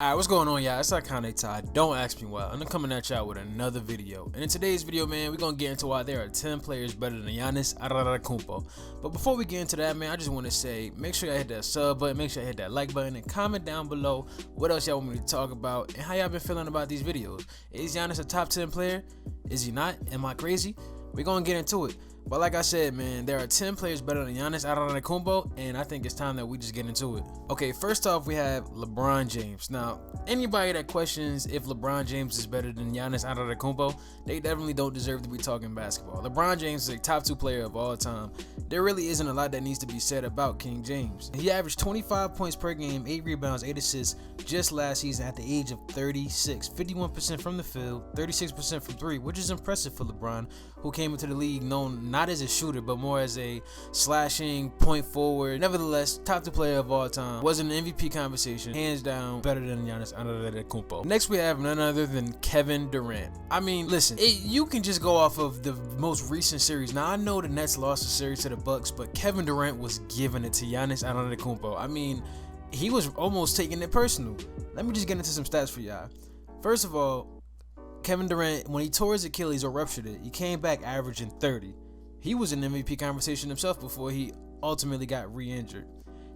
Alright, what's going on, y'all? It's Akane Ty. Don't ask me why. I'm coming at y'all with another video. And in today's video, man, we're gonna get into why there are 10 players better than Giannis Antetokounmpo. But before we get into that, man, I just want to say, make sure y'all hit that sub button, make sure y'all hit that like button, and comment down below what else y'all want me to talk about and how y'all been feeling about these videos. Is Giannis a top 10 player? Is he not? Am I crazy? We're gonna get into it. But like I said, man, there are 10 players better than Giannis Antetokounmpo, and I think it's time that we just get into it. Okay, first off, we have LeBron James. Now, anybody that questions if LeBron James is better than Giannis Antetokounmpo, they definitely don't deserve to be talking basketball. LeBron James is a top 2 player of all time. There really isn't a lot that needs to be said about King James. He averaged 25 points per game, 8 rebounds, 8 assists just last season at the age of 36. 51% from the field, 36% from 3, which is impressive for LeBron, who came into the league known not as a shooter, but more as a slashing point forward. Nevertheless, top 2 player of all time. Was an MVP conversation, hands down better than Giannis Antetokounmpo. Next, we have none other than Kevin Durant. I mean, listen, you can just go off of the most recent series. Now, I know the Nets lost the series to the Bucks, but Kevin Durant was giving it to Giannis Antetokounmpo. I mean, he was almost taking it personal. Let me just get into some stats for y'all. First of all, Kevin Durant, when he tore his Achilles or ruptured it, he came back averaging 30. He was in MVP conversation himself before he ultimately got re-injured.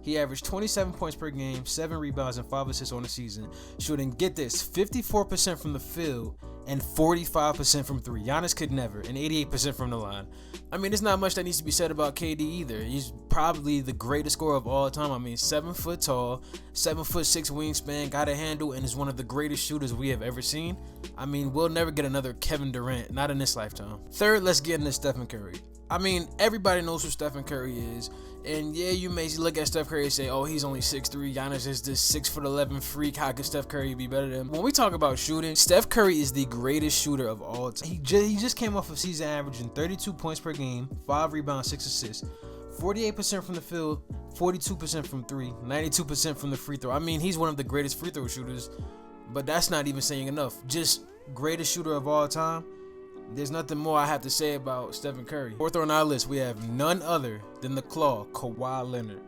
He averaged 27 points per game, 7 rebounds, and 5 assists on the season, shooting, get this, 54% from the field and 45% from 3. Giannis could never, and 88% from the line. I mean, there's not much that needs to be said about KD either. He's probably the greatest scorer of all time. I mean, 7 foot tall, 7'6" wingspan, got a handle, and is one of the greatest shooters we have ever seen. I mean, we'll never get another Kevin Durant, not in this lifetime. Third, let's get into Stephen Curry. I mean, everybody knows who Stephen Curry is. And yeah, you may look at Steph Curry and say, oh, he's only 6'3". Giannis is this 6'11" freak. How could Steph Curry be better than him? When we talk about shooting, Steph Curry is the greatest shooter of all time. He just came off of season averaging 32 points per game, 5 rebounds, 6 assists, 48% from the field, 42% from 3, 92% from the free throw. I mean, he's one of the greatest free throw shooters, but that's not even saying enough. Just greatest shooter of all time. There's nothing more I have to say about Stephen Curry. Fourth on our list, we have none other than the Claw, Kawhi Leonard.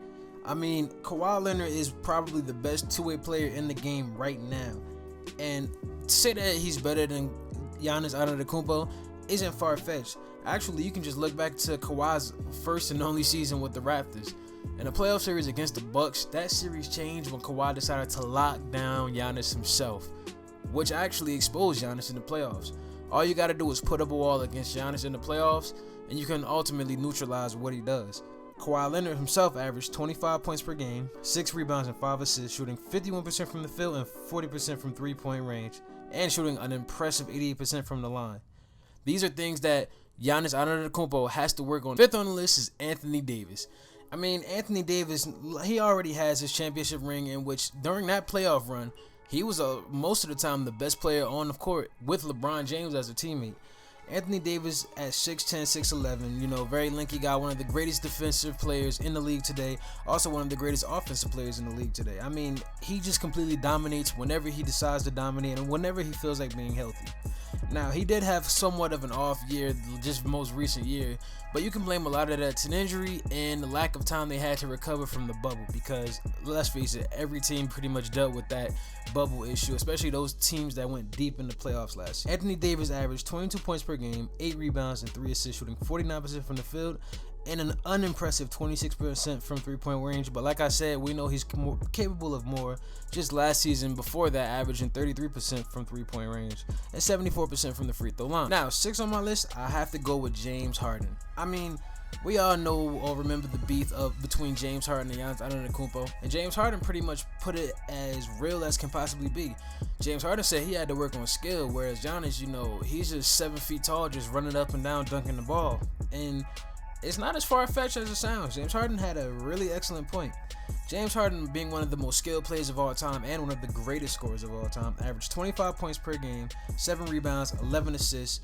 I mean, Kawhi Leonard is probably the best two-way player in the game right now. And to say that he's better than Giannis Antetokounmpo isn't far-fetched. Actually, you can just look back to Kawhi's first and only season with the Raptors. In a playoff series against the Bucks, that series changed when Kawhi decided to lock down Giannis himself, which actually exposed Giannis in the playoffs. All you got to do is put up a wall against Giannis in the playoffs, and you can ultimately neutralize what he does. Kawhi Leonard himself averaged 25 points per game, 6 rebounds, and 5 assists, shooting 51% from the field and 40% from three-point range, and shooting an impressive 88% from the line. These are things that Giannis Antetokounmpo has to work on. Fifth on the list is Anthony Davis. I mean, Anthony Davis, he already has his championship ring, in which during that playoff run, he was most of the time the best player on the court with LeBron James as a teammate. Anthony Davis at 6'10", 6'11", you know, very lanky guy, one of the greatest defensive players in the league today, also one of the greatest offensive players in the league today. I mean, he just completely dominates whenever he decides to dominate and whenever he feels like being healthy. Now, he did have somewhat of an off year, just most recent year, but you can blame a lot of that to an injury and the lack of time they had to recover from the bubble, because let's face it, every team pretty much dealt with that bubble issue, especially those teams that went deep in the playoffs last year. Anthony Davis averaged 22 points per game, 8 rebounds, and 3 assists, shooting 49% from the field and an unimpressive 26% from three-point range. But like I said, we know he's capable of more. Just last season, before that, averaging 33% from three-point range and 74% from the free throw line. Now, 6th on my list, I have to go with James Harden. I mean, we all know or remember the beef between James Harden and Giannis Antetokounmpo, and James Harden pretty much put it as real as can possibly be. James Harden said he had to work on skill, whereas Giannis, you know, he's just 7 feet tall, just running up and down, dunking the ball. And it's not as far-fetched as it sounds. James Harden had a really excellent point. James Harden, being one of the most skilled players of all time and one of the greatest scorers of all time, averaged 25 points per game, 7 rebounds, 11 assists.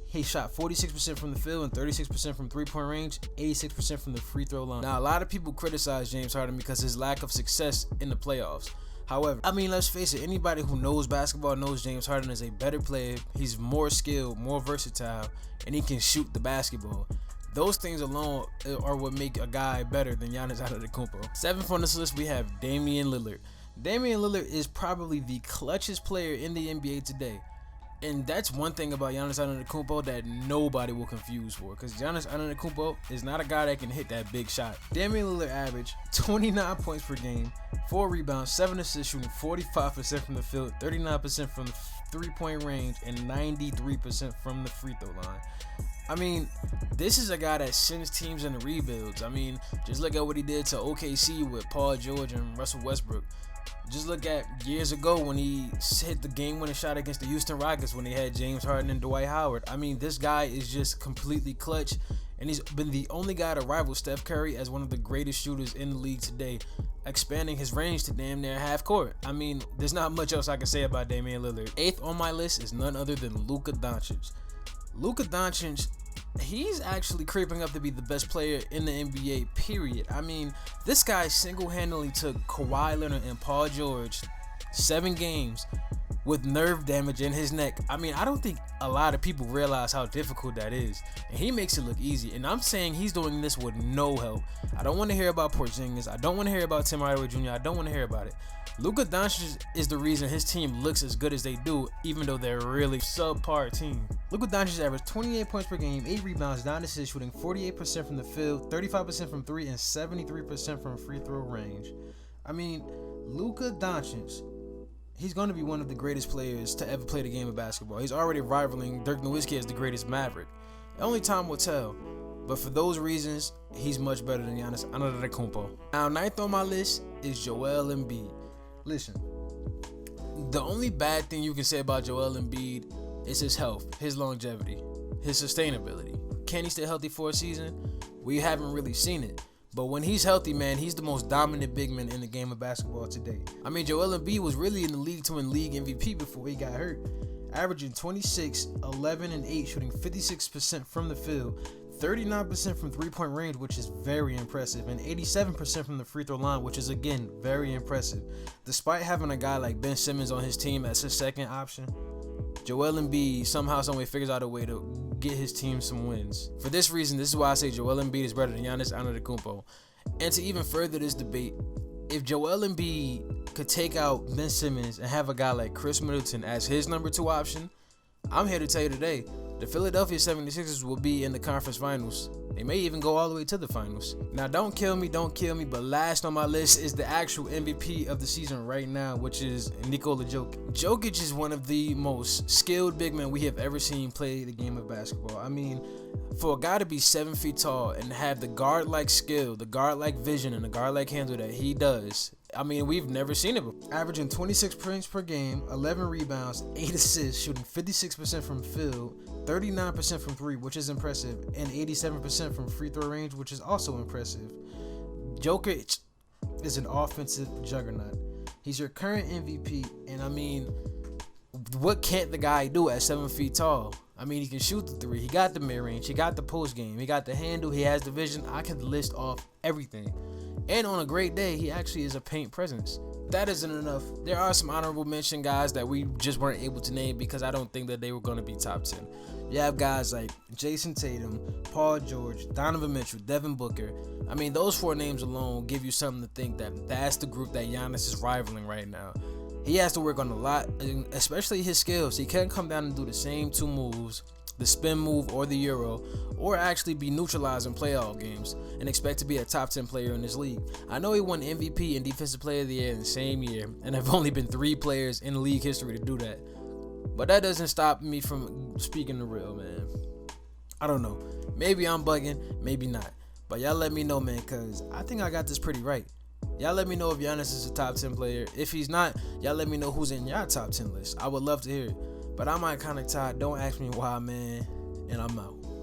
He shot 46% from the field and 36% from three-point range, 86% from the free throw line. Now, a lot of people criticize James Harden because of his lack of success in the playoffs. However, I mean, let's face it, anybody who knows basketball knows James Harden is a better player. He's more skilled, more versatile, and he can shoot the basketball. Those things alone are what make a guy better than Giannis Antetokounmpo. 7th on this list, we have Damian Lillard. Damian Lillard is probably the clutchest player in the NBA today. And that's one thing about Giannis Antetokounmpo that nobody will confuse for, because Giannis Antetokounmpo is not a guy that can hit that big shot. Damian Lillard averaged 29 points per game, 4 rebounds, 7 assists, shooting 45% from the field, 39% from the three-point range, and 93% from the free throw line. I mean, this is a guy that sends teams into rebuilds. I mean, just look at what he did to OKC with Paul George and Russell Westbrook. Just look at years ago when he hit the game-winning shot against the Houston Rockets when they had James Harden and Dwight Howard. I mean, this guy is just completely clutch, and he's been the only guy to rival Steph Curry as one of the greatest shooters in the league today, expanding his range to damn near half court. I mean, there's not much else I can say about Damian Lillard. 8th on my list is none other than Luka Doncic. Luka Doncic, he's actually creeping up to be the best player in the NBA, period. I mean, this guy single-handedly took Kawhi Leonard and Paul George 7 games with nerve damage in his neck. I mean, I don't think a lot of people realize how difficult that is, and he makes it look easy. And I'm saying he's doing this with no help. I don't want to hear about Porzingis. I don't want to hear about Tim Hardaway Jr. I don't want to hear about it. Luka Doncic is the reason his team looks as good as they do, even though they're a really subpar team. Luka Doncic averaged 28 points per game, 8 rebounds, 9 assists, shooting 48% from the field, 35% from 3, and 73% from free throw range. I mean, Luka Doncic, he's going to be one of the greatest players to ever play the game of basketball. He's already rivaling Dirk Nowitzki as the greatest Maverick. Only time will tell. But for those reasons, he's much better than Giannis Antetokounmpo. Now, 9th on my list is Joel Embiid. Listen, the only bad thing you can say about Joel Embiid is his health, his longevity, his sustainability. Can he stay healthy for a season? We haven't really seen it. But when he's healthy, man, he's the most dominant big man in the game of basketball today. I mean, Joel Embiid was really in the league to win league MVP before he got hurt, averaging 26, 11, and 8, shooting 56% from the field, 39% from three-point range, which is very impressive, and 87% from the free throw line, which is, again, very impressive. Despite having a guy like Ben Simmons on his team as his second option, Joel Embiid somehow, someway figures out a way to get his team some wins. For this reason, this is why I say Joel Embiid is better than Giannis Antetokounmpo. And to even further this debate, if Joel Embiid could take out Ben Simmons and have a guy like Chris Middleton as his number 2 option, I'm here to tell you today, the Philadelphia 76ers will be in the conference finals. They may even go all the way to the finals. Now, don't kill me, but last on my list is the actual MVP of the season right now, which is Nikola Jokic. Jokic is one of the most skilled big men we have ever seen play the game of basketball. I mean, for a guy to be 7 feet tall and have the guard-like skill, the guard-like vision, and the guard-like handle that he does, I mean, we've never seen it before. Averaging 26 points per game, 11 rebounds, 8 assists, shooting 56% from field, 39% from 3, which is impressive, and 87% from free throw range, which is also impressive. Jokic is an offensive juggernaut. He's your current MVP, and I mean, what can't the guy do at 7 feet tall? I mean, he can shoot the 3, he got the mid-range, he got the post game, he got the handle, he has the vision. I can list off everything. And on a great day, he actually is a paint presence. That isn't enough. There are some honorable mention guys that we just weren't able to name because I don't think that they were going to be top 10. You have guys like Jason Tatum, Paul George, Donovan Mitchell, Devin Booker. I mean, those 4 names alone give you something to think that that's the group that Giannis is rivaling right now. He has to work on a lot, especially his skills. He can't come down and do the same 2 moves, the spin move or the Euro, or actually be neutralized in playoff games and expect to be a top 10 player in this league. I know he won MVP and Defensive Player of the Year in the same year, and there have only been 3 players in league history to do that. But that doesn't stop me from speaking the real, man. I don't know. Maybe I'm bugging, maybe not. But y'all let me know, man, because I think I got this pretty right. Y'all let me know if Giannis is a top 10 player. If he's not, y'all let me know who's in your top 10 list. I would love to hear it. But I'm Iconic Todd. Don't ask me why, man. And I'm out.